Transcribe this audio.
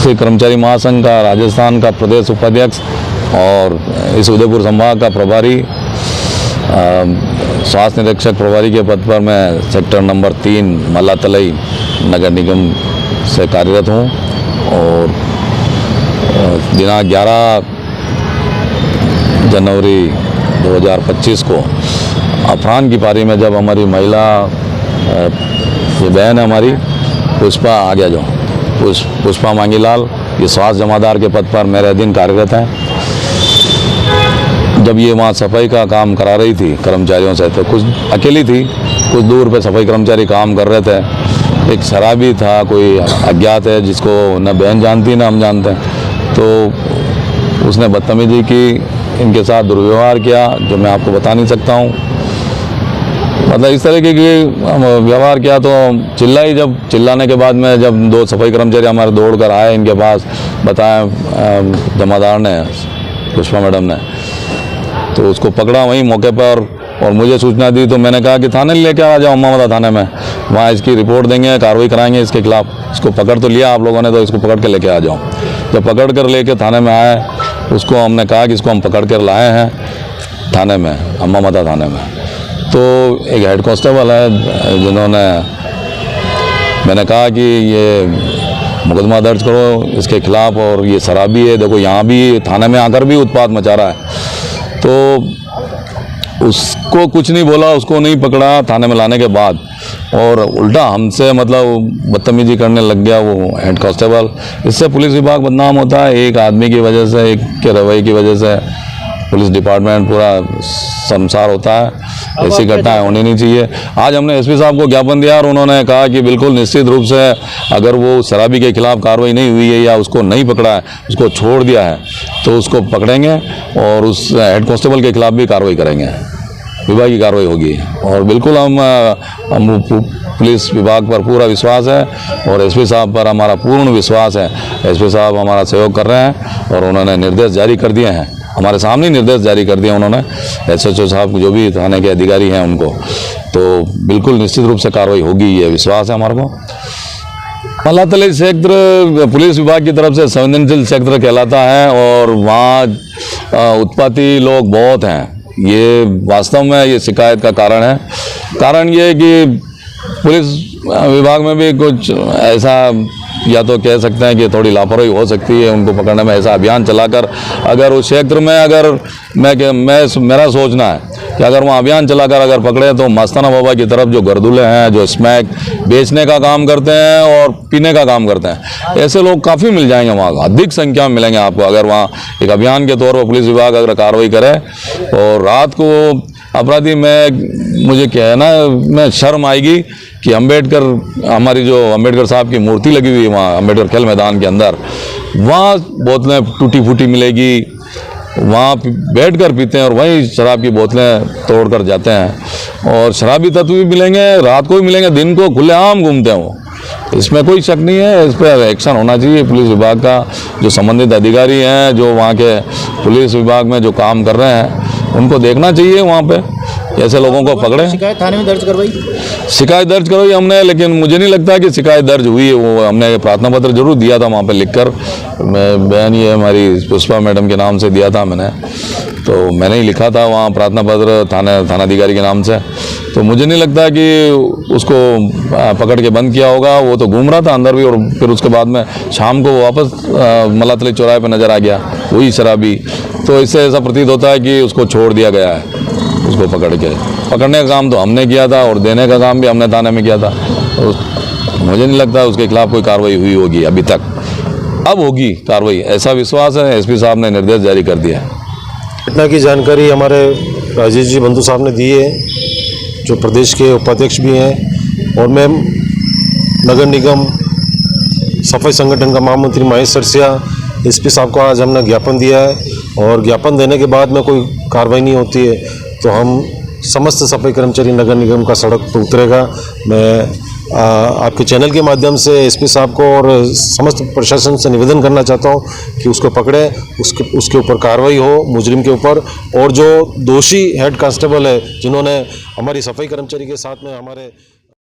सिख कर्मचारी महासंघ का राजस्थान का प्रदेश उपाध्यक्ष और इस उदयपुर संभाग का प्रभारी, स्वास्थ्य निरीक्षक प्रभारी के पद पर मैं सेक्टर नंबर 3 मल्लातलई नगर निगम से कार्यरत हूँ। और दिनांक 11 जनवरी 2025 को अफरान की पारी में जब हमारी महिला ये बहन है हमारी पुष्पा आगे जो पुष्पा मांगीलाल, ये स्वास्थ्य जमादार के पद पर मेरे अधीन कार्यरत हैं, जब ये वहाँ सफाई का काम करा रही थी कर्मचारियों से, तो कुछ अकेली थी, कुछ दूर पे सफाई कर्मचारी काम कर रहे थे। एक शराबी था, कोई अज्ञात है जिसको न बहन जानती न हम जानते हैं, तो उसने बदतमीजी की, इनके साथ दुर्व्यवहार किया जो मैं आपको बता नहीं सकता हूँ। मतलब इस तरीके की व्यवहार किया तो चिल्लाई। जब चिल्लाने के बाद में जब 2 सफाई कर्मचारी हमारे दौड़ कर आए इनके पास, बताया जमादार ने, पुष्पा मैडम ने, तो उसको पकड़ा वहीं मौके पर और मुझे सूचना दी। तो मैंने कहा कि थाने लेके आ जाओ, अम्मा मदा थाने में, वहाँ इसकी रिपोर्ट देंगे, कार्रवाई कराएंगे इसके खिलाफ। इसको पकड़ तो लिया आप लोगों ने, तो इसको पकड़ के लेके आ जाओ। जब पकड़ कर लेके थाने में आए, उसको हमने कहा कि इसको हम पकड़ कर लाए हैं थाने में, अम्मा मदा थाने में। तो एक हेड कांस्टेबल है जिन्होंने, मैंने कहा कि ये मुकदमा दर्ज करो इसके खिलाफ, और ये शराबी है, देखो यहाँ भी थाने में आकर भी उत्पात मचा रहा है। तो उसको कुछ नहीं बोला, उसको नहीं पकड़ा थाने में लाने के बाद, और उल्टा हमसे मतलब बदतमीजी करने लग गया वो हेड कांस्टेबल। इससे पुलिस विभाग बदनाम होता है, एक आदमी की वजह से, एक के रवैये की वजह से पुलिस डिपार्टमेंट पूरा शर्मसार होता है। ऐसी घटनाएं होनी नहीं चाहिए। आज हमने एसपी साहब को ज्ञापन दिया और उन्होंने कहा कि बिल्कुल निश्चित रूप से अगर वो शराबी के खिलाफ कार्रवाई नहीं हुई है या उसको नहीं पकड़ा है, उसको छोड़ दिया है, तो उसको पकड़ेंगे और उस हेड कांस्टेबल के खिलाफ भी कार्रवाई करेंगे, विभागीय कार्रवाई होगी। और बिल्कुल हम पुलिस विभाग पर पूरा विश्वास है और एसपी साहब पर हमारा पूर्ण विश्वास है। एसपी साहब हमारा सहयोग कर रहे हैं और उन्होंने निर्देश जारी कर दिए हैं, हमारे सामने निर्देश जारी कर दिए उन्होंने, एसएचओ साहब जो भी थाने के अधिकारी हैं उनको। तो बिल्कुल निश्चित रूप से कार्रवाई होगी, ये विश्वास है हमारे को। मल्लातलई क्षेत्र पुलिस विभाग की तरफ से संवेदनशील क्षेत्र कहलाता है और वहाँ उत्पाती लोग बहुत हैं। ये वास्तव में ये शिकायत का कारण है। कारण ये है कि पुलिस विभाग में भी कुछ ऐसा, या तो कह सकते हैं कि थोड़ी लापरवाही हो सकती है उनको पकड़ने में। ऐसा अभियान चलाकर अगर उस क्षेत्र में, अगर मेरा सोचना है कि अगर वहाँ अभियान चलाकर अगर पकड़े तो मस्ताना बाबा की तरफ जो गर्दुले हैं, जो स्मैक बेचने का काम करते हैं और पीने का काम करते हैं, ऐसे लोग काफ़ी मिल जाएंगे वहाँ, अधिक संख्या में मिलेंगे आपको। अगर वहाँ एक अभियान के तौर पर पुलिस विभाग अगर कार्रवाई करे और रात को अपराधी में, मुझे कहना में शर्म आएगी कि अंबेडकर, हमारी जो अंबेडकर साहब की मूर्ति लगी हुई है वहाँ अंबेडकर खेल मैदान के अंदर, वहाँ बोतलें टूटी फूटी मिलेगी, वहाँ बैठ कर पीते हैं और वहीं शराब की बोतलें तोड़ कर जाते हैं। और शराबी तत्व भी मिलेंगे, रात को भी मिलेंगे, दिन को खुलेआम घूमते हैं वो। इसमें कोई शक नहीं है, इस पर एक्शन होना चाहिए। पुलिस विभाग का जो संबंधित अधिकारी हैं, जो वहाँ के पुलिस विभाग में जो काम कर रहे हैं, उनको देखना चाहिए वहाँ पे ऐसे लोगों को पकड़े। शिकायत थाने में दर्ज करवाई? शिकायत दर्ज करवाई हमने, लेकिन मुझे नहीं लगता कि शिकायत दर्ज हुई है। वो हमने प्रार्थना पत्र जरूर दिया था वहाँ पे लिखकर, बहन ये हमारी पुष्पा मैडम के नाम से दिया था मैंने, तो मैंने ही लिखा था वहाँ प्रार्थना पत्र थानाधिकारी के नाम से। तो मुझे नहीं लगता कि उसको पकड़ के बंद किया होगा, वो तो घूम रहा था अंदर भी, और फिर उसके बाद में शाम को वापस मल्लातलई चौराहे पर नजर आ गया वही शराबी। तो इससे ऐसा प्रतीत होता है कि उसको छोड़ दिया गया है। उसको पकड़ने का काम तो हमने किया था और देने का काम भी हमने थाने में किया था। तो मुझे नहीं लगता उसके खिलाफ कोई कार्रवाई हुई होगी अभी तक। अब होगी कार्रवाई, ऐसा विश्वास है। एसपी साहब ने निर्देश जारी कर दिया है। घटना की जानकारी हमारे राजेश जी बंधु साहब ने दी है, जो प्रदेश के उपाध्यक्ष भी हैं, और मैं नगर निगम सफाई संगठन का महामंत्री महेश सरसिया, एसपी साहब को आज हमने ज्ञापन दिया है। और ज्ञापन देने के बाद में कोई कार्रवाई नहीं होती है तो हम समस्त सफाई कर्मचारी नगर निगम का सड़क पर उतरेगा। मैं आपके चैनल के माध्यम से एसपी साहब को और समस्त प्रशासन से निवेदन करना चाहता हूं कि उसको पकड़े, उसके ऊपर कार्रवाई हो मुजरिम के ऊपर, और जो दोषी हेड कांस्टेबल है जिन्होंने हमारी सफाई कर्मचारी के साथ में हमारे